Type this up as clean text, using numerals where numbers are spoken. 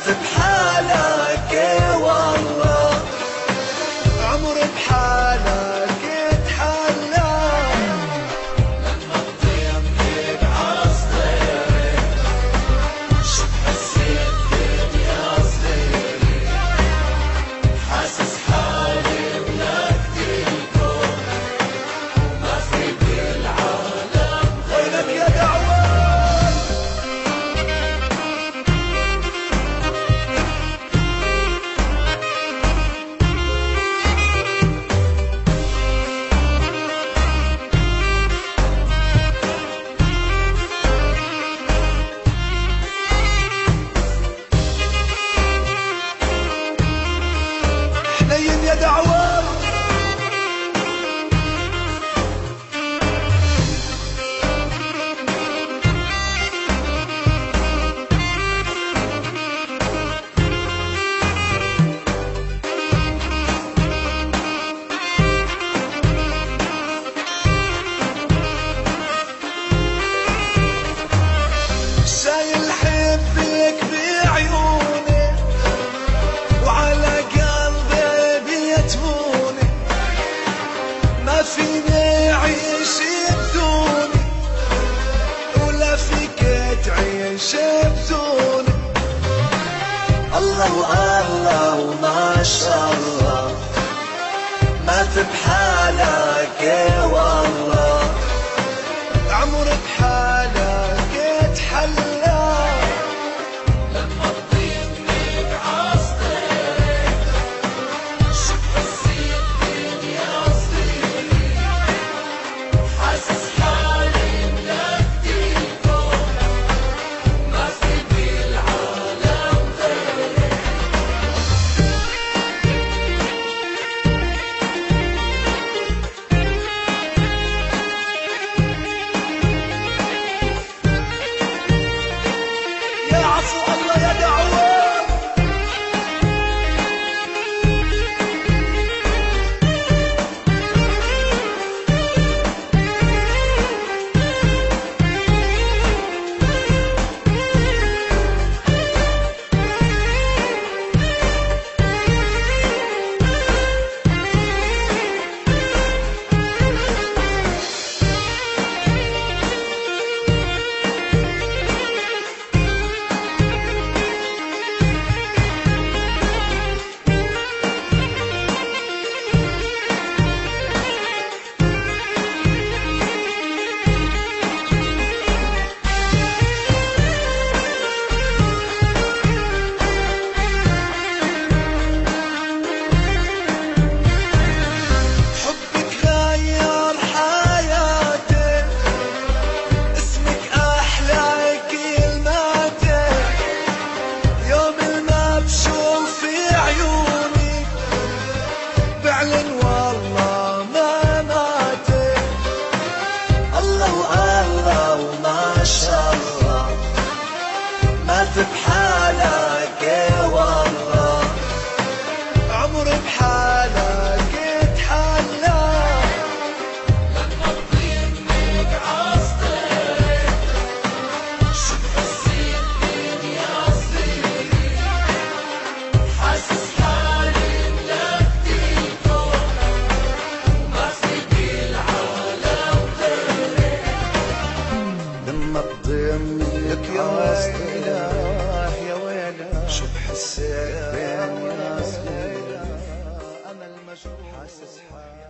بحالك والله عمري بحالك اتحلى لما تضيع بيك عصيري شو حسيت الدنيا صغيري حاسس حالي ملكت الكون وما في بالعالم غيرك يا دعوة. يا دعوة شايل حبك بعيوني وعلى ما فيني أعيش بدوني ولا فيك تعيش بدوني. الله الله وما شاء الله ما بحالك والله عمري بحالك اتحلى لما تضيق بيك عصيري شو حسيت الدنيا صغيري حاسس حالي ملكت الكون ما في بالعالم غيرك. يا عفو الله يا دعوة بحالك والله عمري بحالك اتحلى لما تضيق بيك عصيري شو حسيت الدنيا صغيري حاسس حالي ملكت الكون وما في بالعالم غيرك لما تضيق بيك عصيري شو بحسيت بين يا صغيرة أنا المجروح حاسس حالي